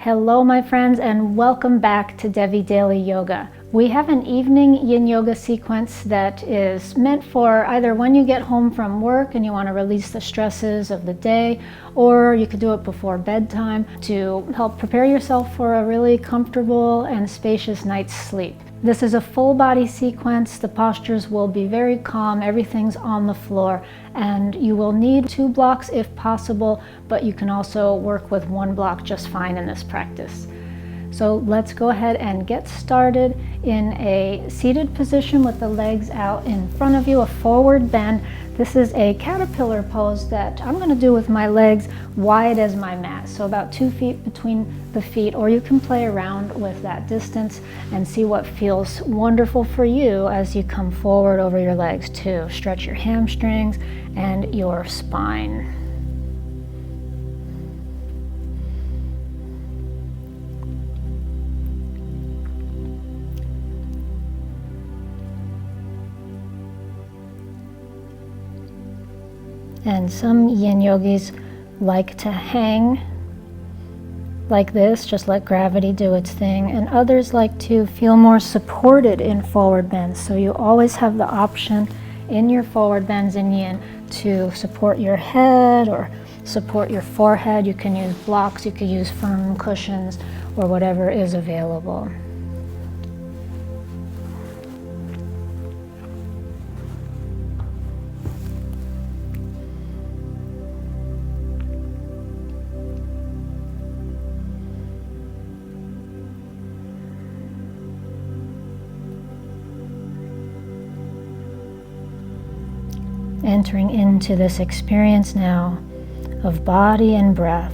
Hello my friends, and welcome back to Devi Daily Yoga. We have an evening Yin Yoga sequence that is meant for either when you get home from work and you want to release the stresses of the day, or you could do it before bedtime to help prepare yourself for a really comfortable and spacious night's sleep. This is a full body sequence. The postures will be very calm, everything's on the floor, and you will need 2 blocks if possible, but you can also work with 1 block just fine in this practice. So let's go ahead and get started in a seated position with the legs out in front of you, a forward bend. This is a caterpillar pose that I'm going to do with my legs wide as my mat, so about 2 feet between the feet, or you can play around with that distance and see what feels wonderful for you as you come forward over your legs too. Stretch your hamstrings and your spine. And some Yin yogis like to hang like this, just let gravity do its thing, and others like to feel more supported in forward bends. So you always have the option in your forward bends in Yin to support your head or support your forehead. You can use blocks, you can use firm cushions, or whatever is available. Entering into this experience now of body and breath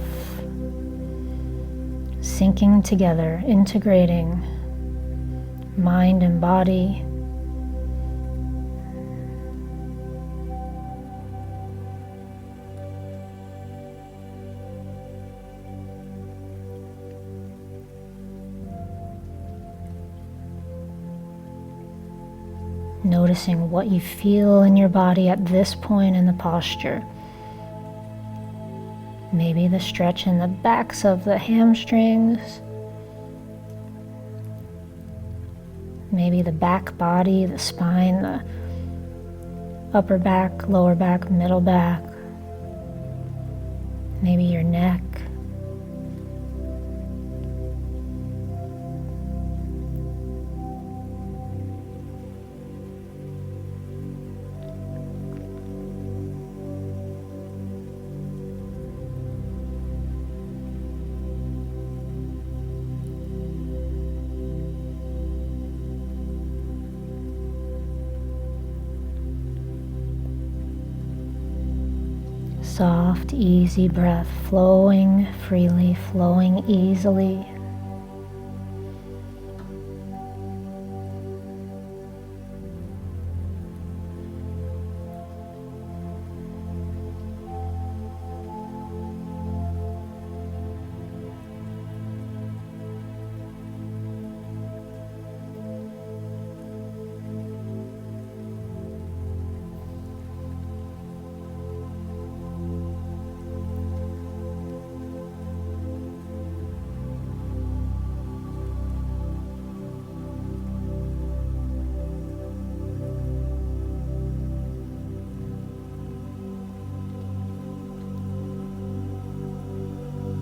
syncing together, integrating mind and body. Noticing what you feel in your body at this point in the posture. Maybe the stretch in the backs of the hamstrings. Maybe the back body, the spine, the upper back, lower back, middle back. Maybe your neck. Soft, easy breath, flowing freely, flowing easily.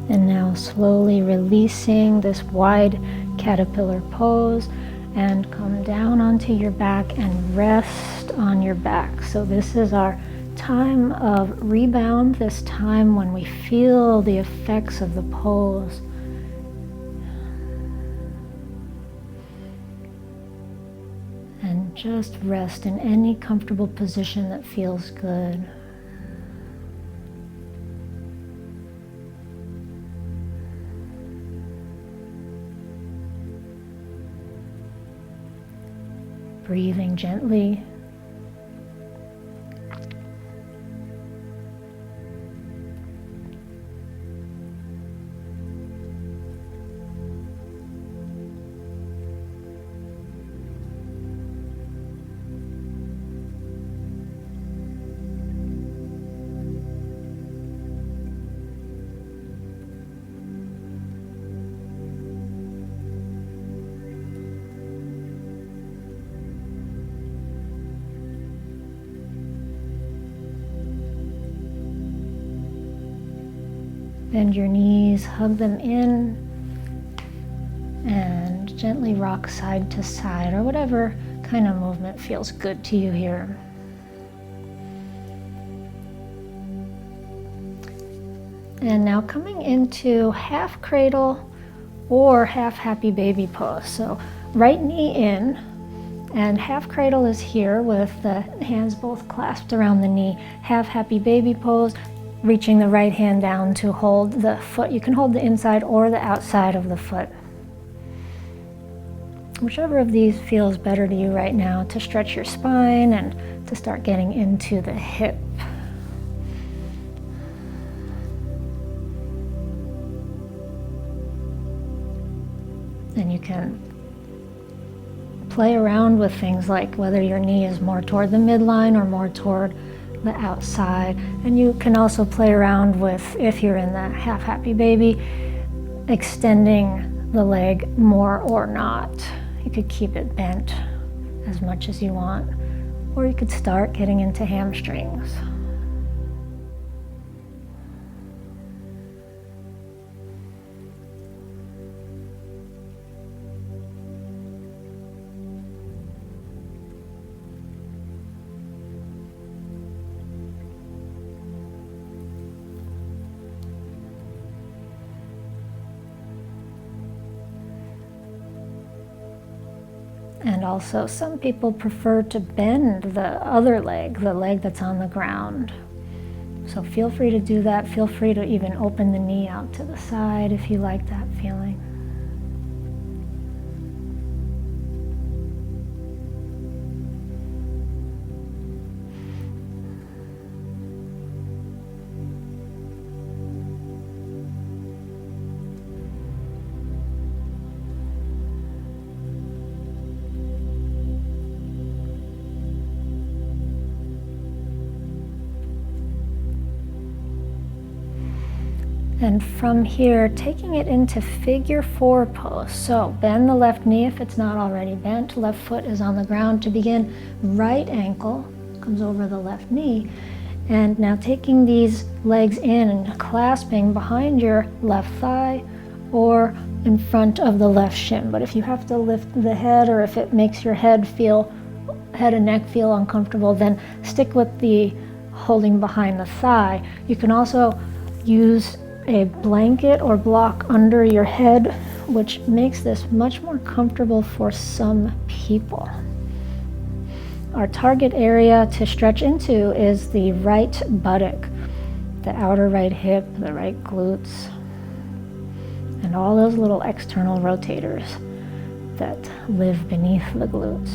And now slowly releasing this wide caterpillar pose and come down onto your back and rest on your back. So this is our time of rebound, this time when we feel the effects of the pose. And just rest in any comfortable position that feels good. Breathing gently. Bend your knees, hug them in, and gently rock side to side, or whatever kind of movement feels good to you here. And now coming into half cradle or half happy baby pose. So right knee in, and half cradle is here with the hands both clasped around the knee. Half happy baby pose, reaching the right hand down to hold the foot. You can hold the inside or the outside of the foot. Whichever of these feels better to you right now to stretch your spine and to start getting into the hip. And you can play around with things like whether your knee is more toward the midline or more toward the outside. And you can also play around with, if you're in the half happy baby, extending the leg more or not. You could keep it bent as much as you want, or you could start getting into hamstrings. And also, some people prefer to bend the other leg, the leg that's on the ground. So feel free to do that. Feel free to even open the knee out to the side if you like that feeling. And from here, taking it into figure 4 pose. So bend the left knee if it's not already bent. Left foot is on the ground to begin. Right ankle comes over the left knee. And now taking these legs in and clasping behind your left thigh or in front of the left shin. But if you have to lift the head, or if it makes your head and neck feel uncomfortable, then stick with the holding behind the thigh. You can also use a blanket or block under your head, which makes this much more comfortable for some people. Our target area to stretch into is the right buttock, the outer right hip, the right glutes, and all those little external rotators that live beneath the glutes.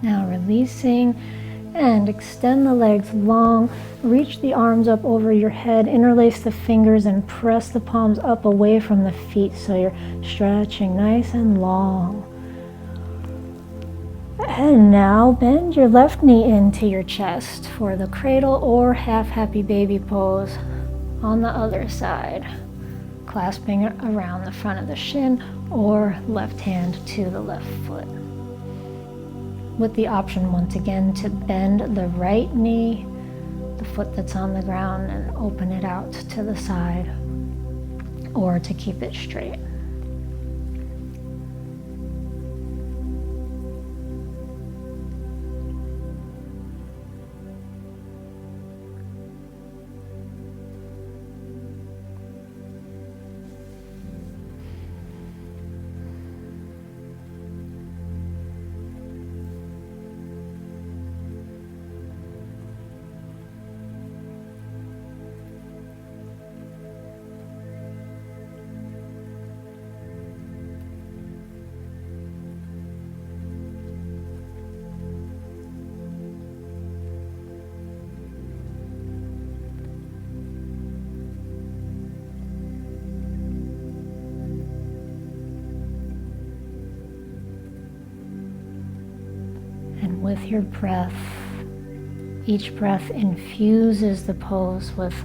Now releasing, and extend the legs long. Reach the arms up over your head, interlace the fingers, and press the palms up away from the feet so you're stretching nice and long. And now bend your left knee into your chest for the cradle or half happy baby pose on the other side, clasping around the front of the shin or left hand to the left foot. With the option once again to bend the right knee, the foot that's on the ground, and open it out to the side, or to keep it straight. And with your breath, each breath infuses the pose with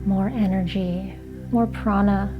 more energy, more prana.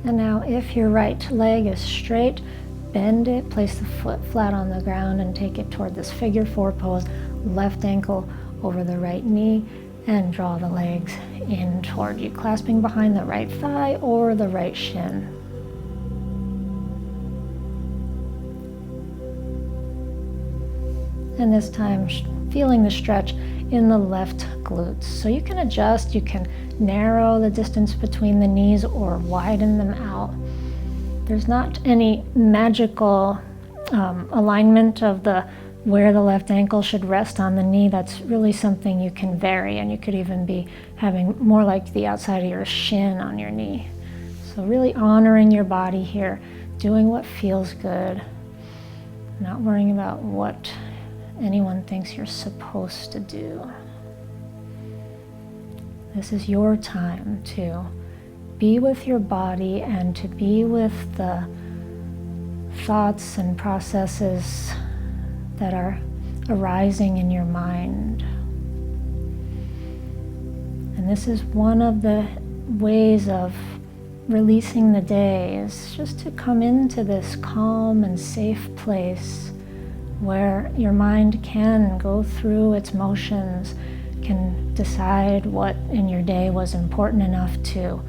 And now if your right leg is straight, bend it, place the foot flat on the ground and take it toward this figure four pose, left ankle over the right knee, and draw the legs in toward you, clasping behind the right thigh or the right shin. And this time feeling the stretch in the left glutes. So you can adjust, you can narrow the distance between the knees or widen them out. There's not any magical alignment of where the left ankle should rest on the knee. That's really something you can vary, and you could even be having more like the outside of your shin on your knee. So really honoring your body here, doing what feels good, not worrying about what anyone thinks you're supposed to do. This is your time to be with your body and to be with the thoughts and processes that are arising in your mind. And this is one of the ways of releasing the day, is just to come into this calm and safe place where your mind can go through its motions, can decide what in your day was important enough to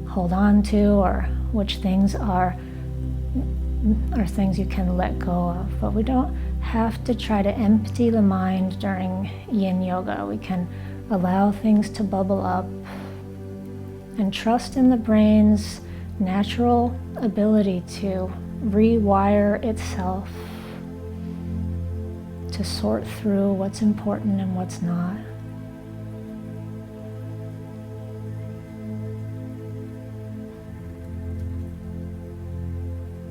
hold on to, or which things are things you can let go of. But we don't have to try to empty the mind during Yin Yoga. We can allow things to bubble up and trust in the brain's natural ability to rewire itself, to sort through what's important and what's not.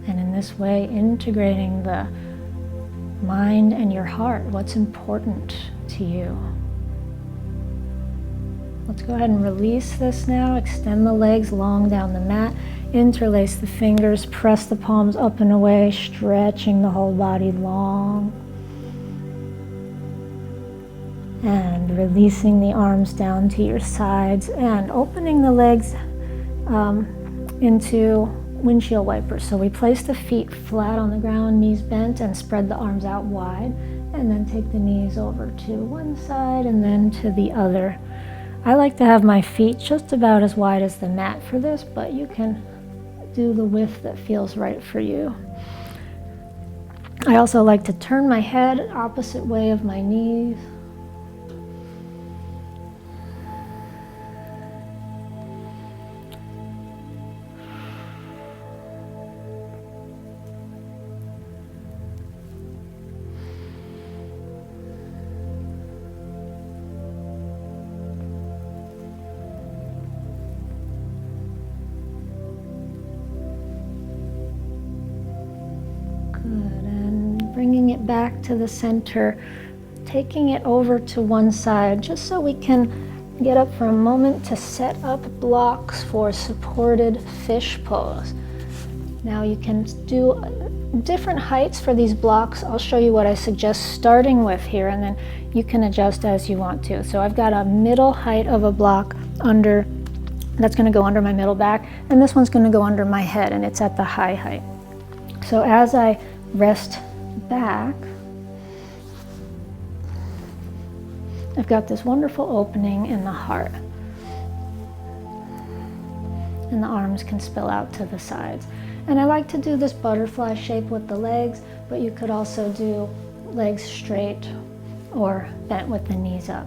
And in this way, integrating the mind and your heart, what's important to you. Let's go ahead and release this now. Extend the legs long down the mat. Interlace the fingers, press the palms up and away, stretching the whole body long. And releasing the arms down to your sides and opening the legs into windshield wipers. So we place the feet flat on the ground, knees bent, and spread the arms out wide. And then take the knees over to one side and then to the other. I like to have my feet just about as wide as the mat for this, but you can do the width that feels right for you. I also like to turn my head opposite way of my knees. Bringing it back to the center, taking it over to one side, just so we can get up for a moment to set up blocks for supported fish pose. Now you can do different heights for these blocks. I'll show you what I suggest starting with here, and then you can adjust as you want to. So I've got a middle height of a block that's going to go under my middle back, and this one's going to go under my head, and it's at the high height. So as I rest back, I've got this wonderful opening in the heart, and the arms can spill out to the sides. And I like to do this butterfly shape with the legs, but you could also do legs straight or bent with the knees up.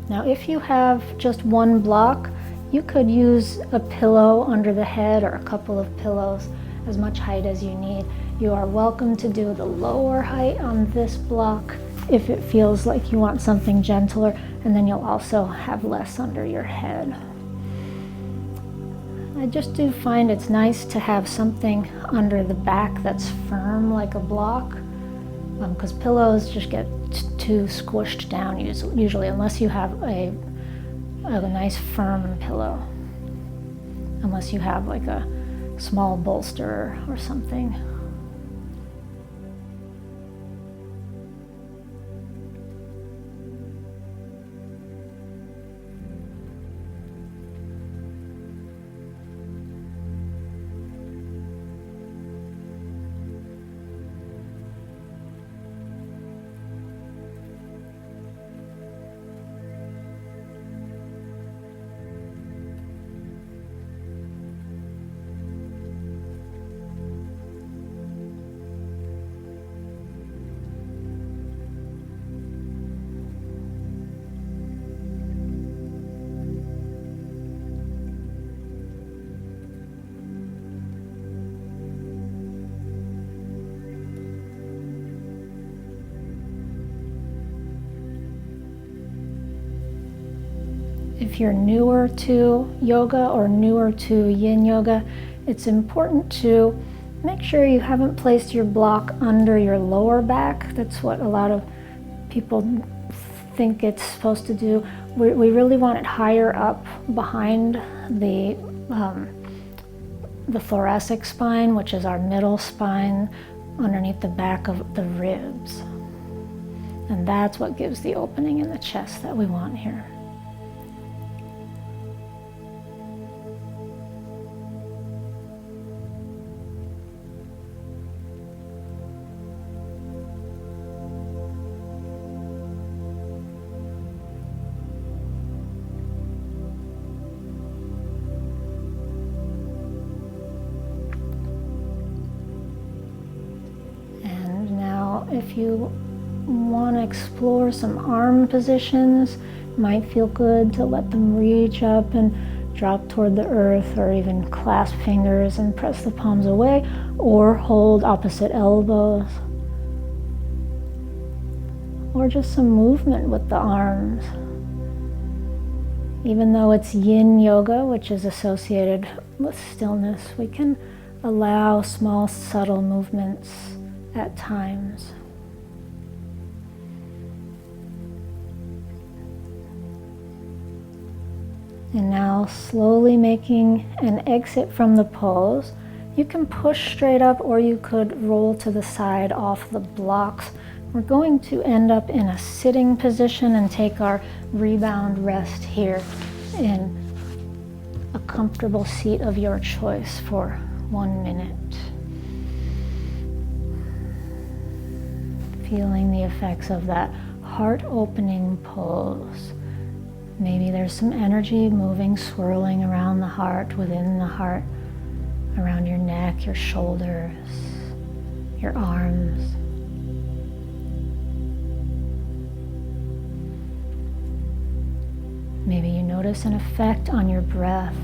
Now if you have just one block, you could use a pillow under the head or a couple of pillows, as much height as you need. You are welcome to do the lower height on this block if it feels like you want something gentler, and then you'll also have less under your head. I just do find it's nice to have something under the back that's firm like a block, because pillows just get too squished down usually, unless you have a nice firm pillow, unless you have like a small bolster or something. If you're newer to yoga or newer to Yin Yoga, it's important to make sure you haven't placed your block under your lower back. That's what a lot of people think it's supposed to do. We really want it higher up behind the thoracic spine, which is our middle spine, underneath the back of the ribs. And that's what gives the opening in the chest that we want here. If you want to explore some arm positions, it might feel good to let them reach up and drop toward the earth, or even clasp fingers and press the palms away, or hold opposite elbows, or just some movement with the arms. Even though it's Yin Yoga, which is associated with stillness, we can allow small, subtle movements at times. And now slowly making an exit from the pose. You can push straight up, or you could roll to the side off the blocks. We're going to end up in a sitting position and take our rebound rest here in a comfortable seat of your choice for 1 minute. Feeling the effects of that heart opening pose. Maybe there's some energy moving, swirling around the heart, within the heart, around your neck, your shoulders, your arms. Maybe you notice an effect on your breath.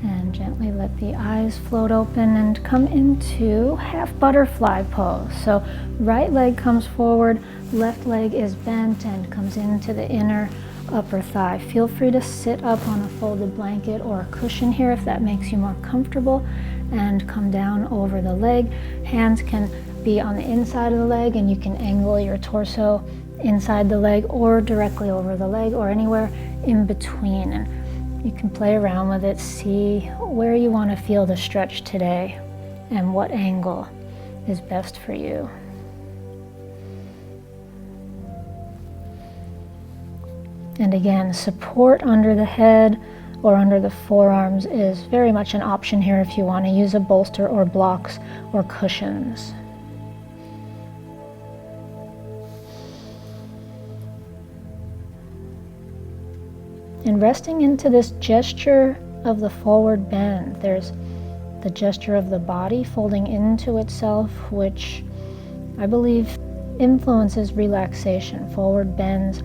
And gently let the eyes float open and come into half butterfly pose. So right leg comes forward, left leg is bent and comes into the inner upper thigh. Feel free to sit up on a folded blanket or a cushion here if that makes you more comfortable, and come down over the leg. Hands can be on the inside of the leg and you can angle your torso inside the leg or directly over the leg or anywhere in between. And you can play around with it, see where you want to feel the stretch today and what angle is best for you. And again, support under the head or under the forearms is very much an option here if you want to use a bolster or blocks or cushions. And resting into this gesture of the forward bend, there's the gesture of the body folding into itself, which I believe influences relaxation. Forward bends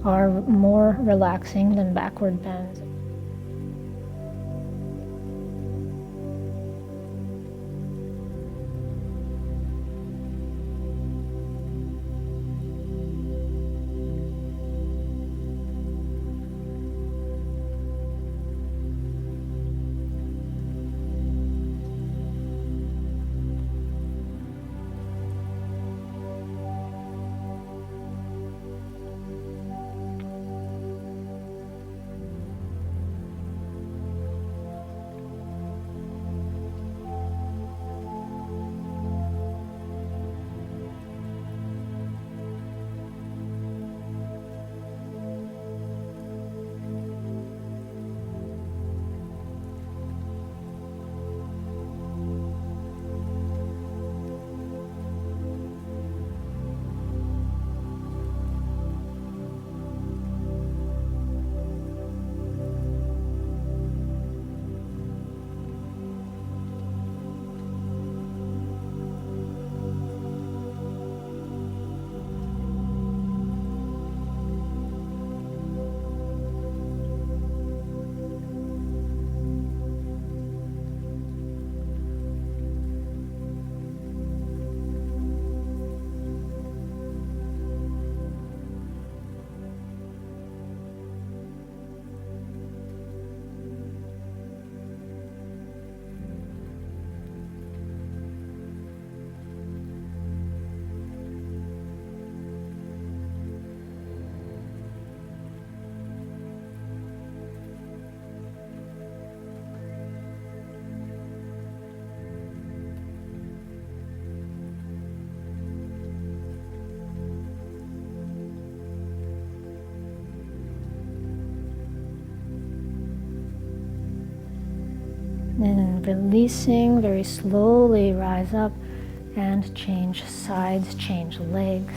are more relaxing than backward bends. Then releasing, very slowly rise up and change sides, change legs.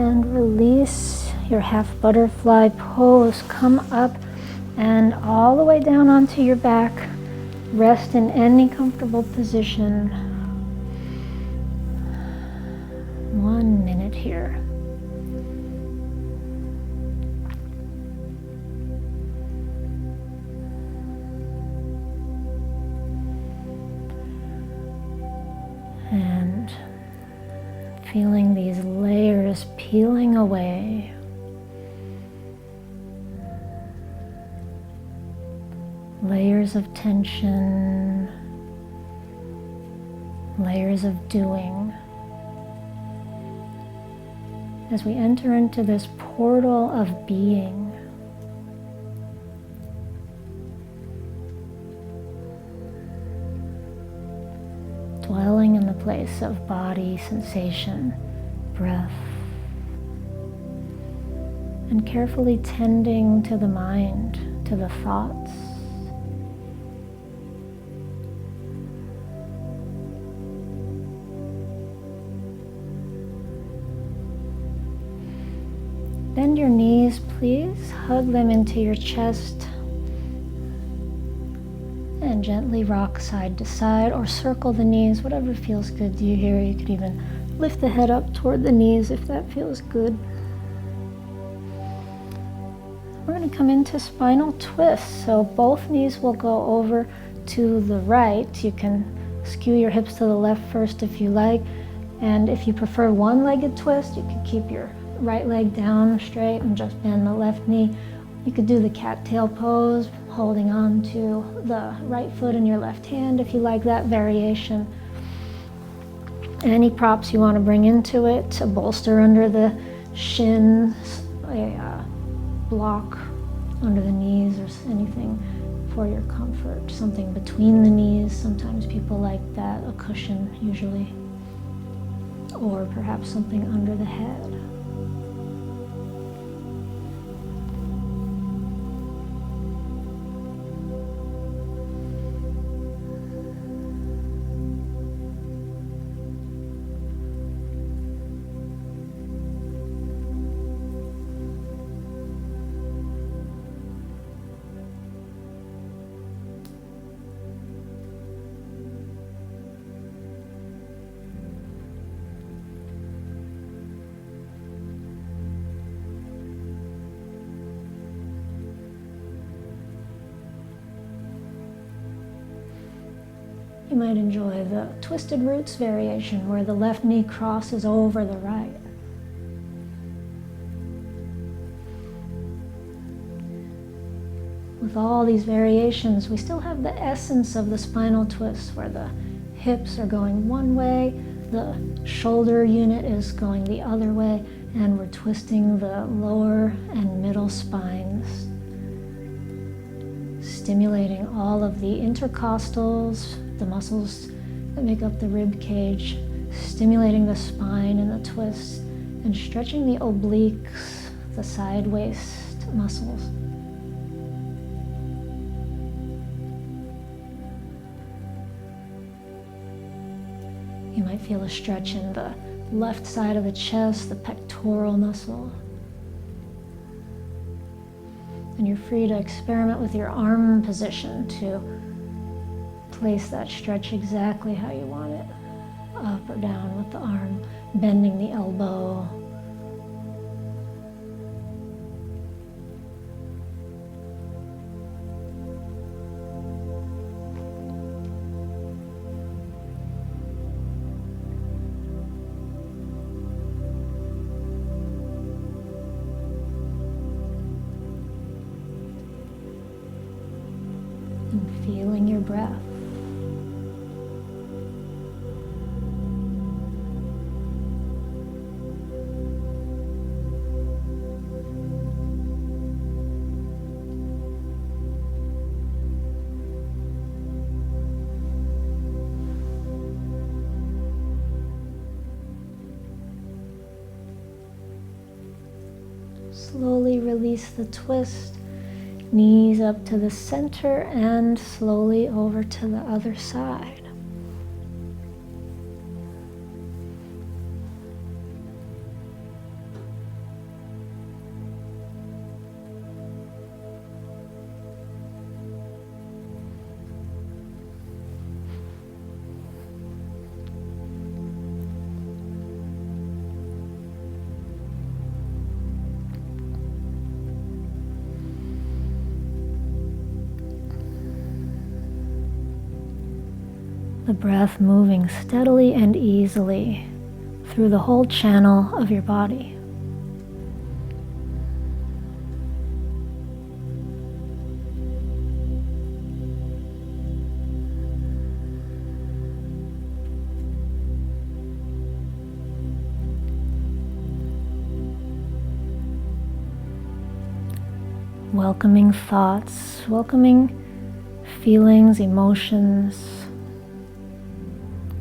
And release your half butterfly pose. Come up and all the way down onto your back. Rest in any comfortable position. 1 minute here. And feeling these layers peeling away. Layers of tension, layers of doing. As we enter into this portal of being, dwelling in the place of body, sensation, breath, and carefully tending to the mind, to the thoughts. Bend your knees, please. Hug them into your chest. And gently rock side to side or circle the knees, whatever feels good to you here. You could even lift the head up toward the knees if that feels good. We're going to come into spinal twist. So both knees will go over to the right. You can skew your hips to the left first if you like. And if you prefer one-legged twist, you can keep your right leg down straight and just bend the left knee. You could do the cattail pose, holding on to the right foot in your left hand if you like that variation. Any props you want to bring into it, a bolster under the shins, a block under the knees, or anything for your comfort. Something between the knees, sometimes people like that, a cushion usually, or perhaps something under the head. You might enjoy the twisted roots variation where the left knee crosses over the right. With all these variations, we still have the essence of the spinal twist where the hips are going one way, the shoulder unit is going the other way, and we're twisting the lower and middle spines, stimulating all of the intercostals, the muscles that make up the rib cage, stimulating the spine in the twist, and stretching the obliques, the side waist muscles. You might feel a stretch in the left side of the chest, the pectoral muscle. And you're free to experiment with your arm position to place that stretch exactly how you want it, up or down with the arm, bending the elbow. And feeling your breath. Slowly release the twist, knees up to the center and slowly over to the other side. The breath moving steadily and easily through the whole channel of your body. Welcoming thoughts, welcoming feelings, emotions,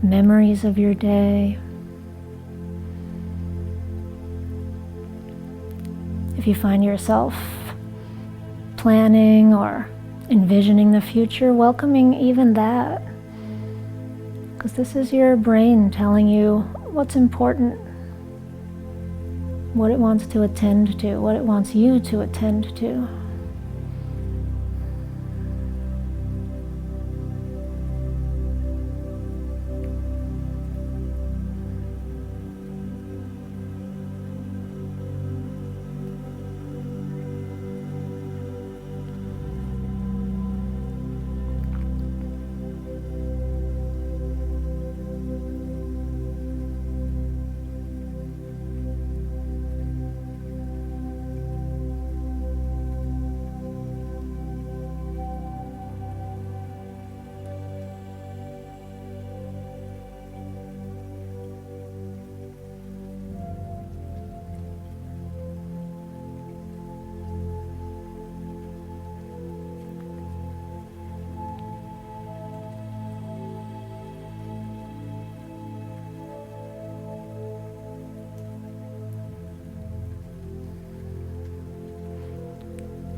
memories of your day. If you find yourself planning or envisioning the future, welcoming even that. Because this is your brain telling you what's important, what it wants to attend to, what it wants you to attend to.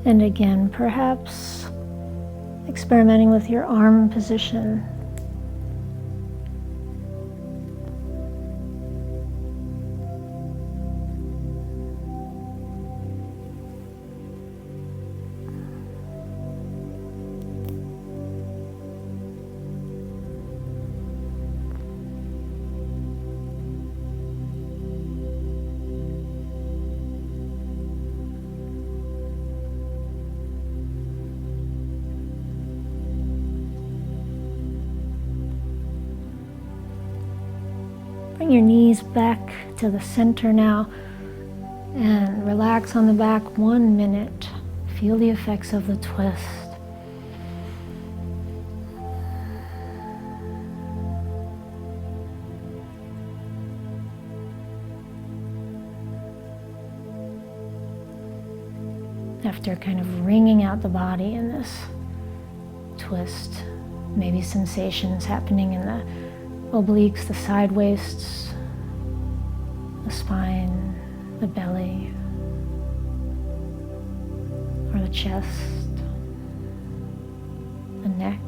And again, perhaps experimenting with your arm position. Bring your knees back to the center now and relax on the back 1 minute. Feel the effects of the twist. After kind of wringing out the body in this twist, maybe sensations happening in the obliques, the side waists, the spine, the belly, or the chest, the neck.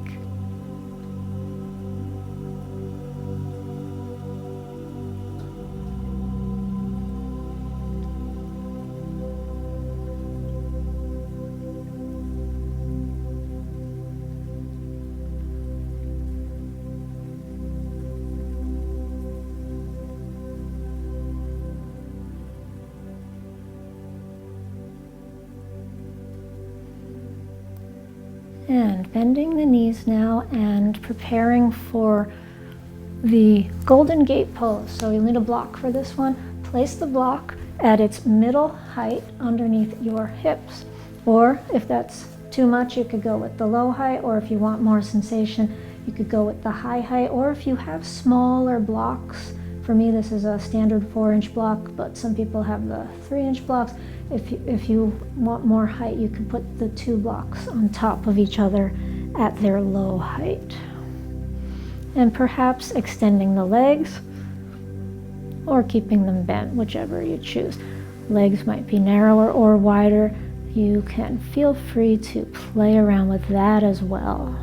And bending the knees now and preparing for the Golden Gate pose. So you'll need a block for this one. Place the block at its middle height underneath your hips. Or if that's too much, you could go with the low height, or if you want more sensation, you could go with the high height, or if you have smaller blocks. For me, this is a standard 4-inch block, but some people have the 3-inch blocks. If you want more height, you can put the 2 blocks on top of each other at their low height. And perhaps extending the legs or keeping them bent, whichever you choose. Legs might be narrower or wider. You can feel free to play around with that as well.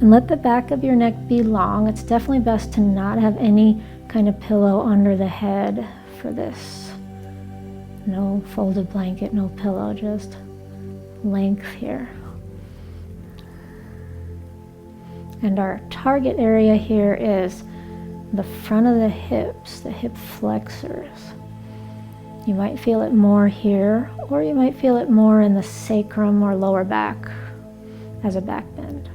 And let the back of your neck be long. It's definitely best to not have any kind of pillow under the head for this. No folded blanket, no pillow, just length here. And our target area here is the front of the hips, the hip flexors. You might feel it more here, or you might feel it more in the sacrum or lower back as a back bend.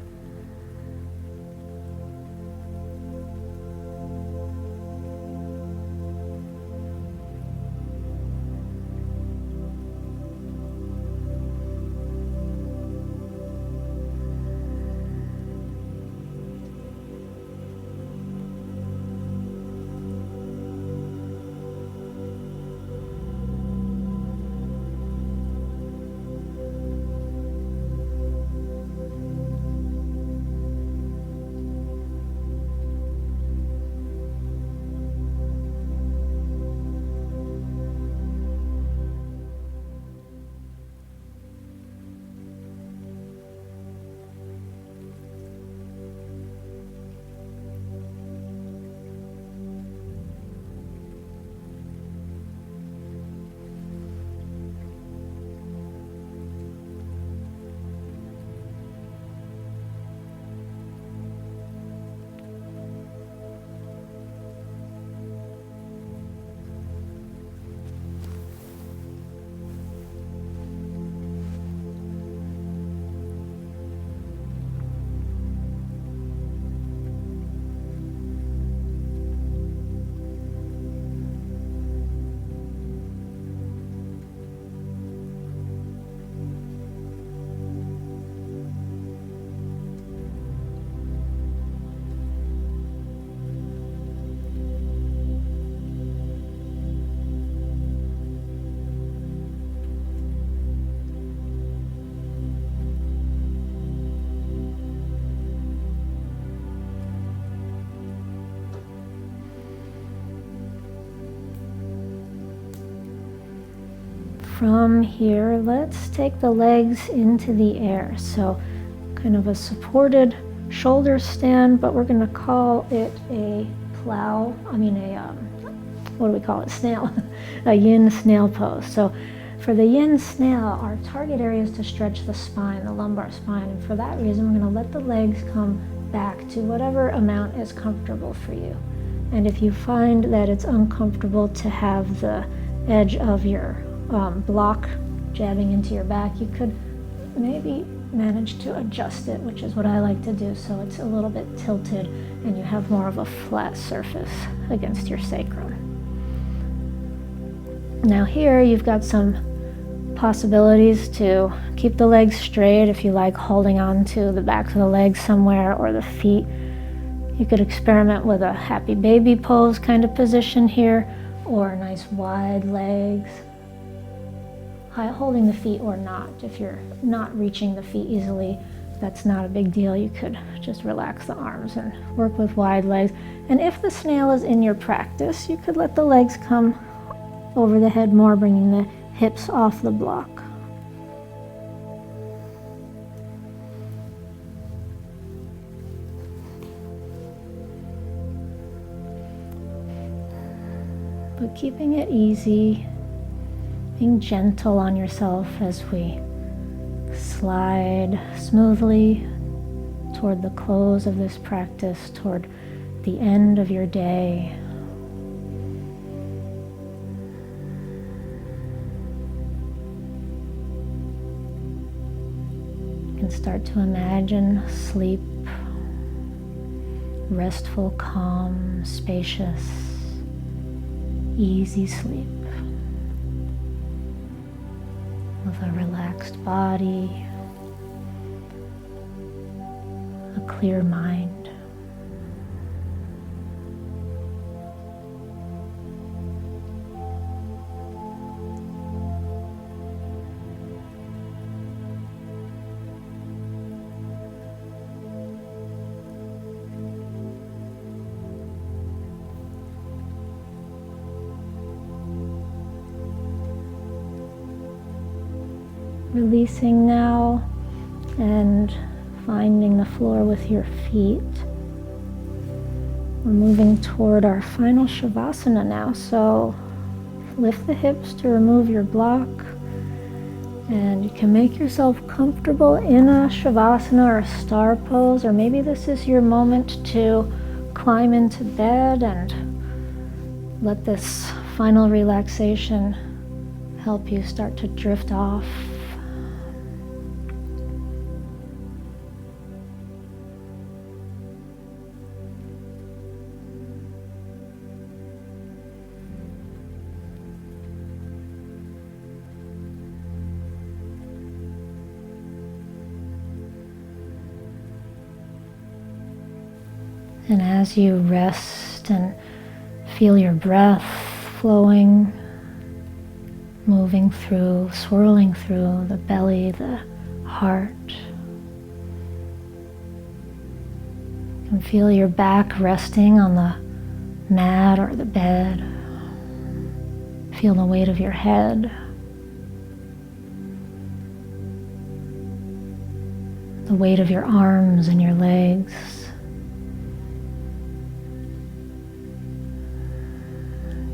From here, let's take the legs into the air. So kind of a supported shoulder stand, but we're going to call it a what do we call it? Snail. A yin snail pose. So for the yin snail, our target area is to stretch the spine, the lumbar spine. And for that reason, we're going to let the legs come back to whatever amount is comfortable for you. And if you find that it's uncomfortable to have the edge of your block jabbing into your back, you could maybe manage to adjust it, which is what I like to do, so it's a little bit tilted and you have more of a flat surface against your sacrum. Now here you've got some possibilities to keep the legs straight if you like holding on to the backs of the legs somewhere, or the feet. You could experiment with a happy baby pose kind of position here, or nice wide legs. Holding the feet or not. If you're not reaching the feet easily, that's not a big deal. You could just relax the arms and work with wide legs. And if the snail is in your practice, you could let the legs come over the head more, bringing the hips off the block. But keeping it easy, being gentle on yourself as we slide smoothly toward the close of this practice, toward the end of your day. You can start to imagine sleep, restful, calm, spacious, easy sleep. With a relaxed body, a clear mind. Releasing now and finding the floor with your feet. We're moving toward our final Savasana now, so lift the hips to remove your block, and you can make yourself comfortable in a Savasana or a star pose, or maybe this is your moment to climb into bed and let this final relaxation help you start to drift off. And as you rest and feel your breath flowing, moving through, swirling through the belly, the heart, you can feel your back resting on the mat or the bed. Feel the weight of your head, the weight of your arms and your legs.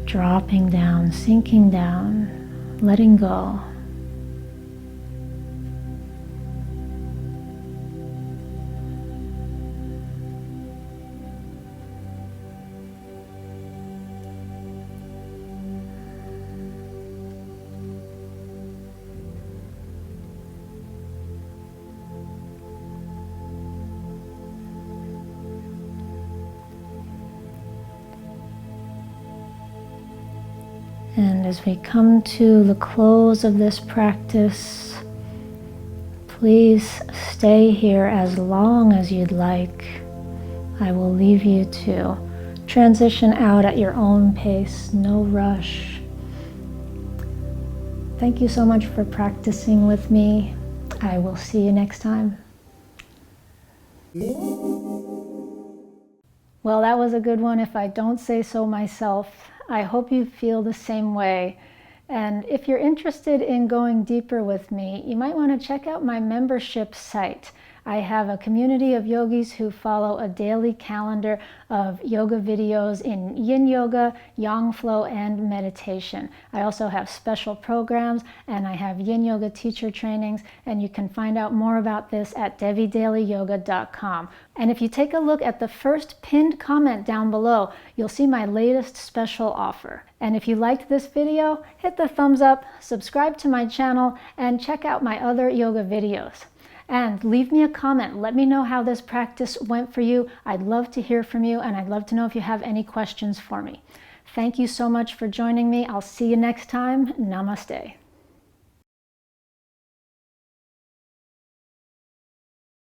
Dropping down, sinking down, letting go. And as we come to the close of this practice, please stay here as long as you'd like. I will leave you to transition out at your own pace, no rush. Thank you so much for practicing with me. I will see you next time. Well, that was a good one if I don't say so myself. I hope you feel the same way. And if you're interested in going deeper with me, you might want to check out my membership site. I have a community of yogis who follow a daily calendar of yoga videos in Yin Yoga, Yang Flow, and meditation. I also have special programs, and I have Yin Yoga teacher trainings, and you can find out more about this at devidalyyoga.com. And if you take a look at the first pinned comment down below, you'll see my latest special offer. And if you liked this video, hit the thumbs up, subscribe to my channel, and check out my other yoga videos. And leave me a comment. Let me know how this practice went for you. I'd love to hear from you, and I'd love to know if you have any questions for me. Thank you so much for joining me. I'll see you next time. Namaste.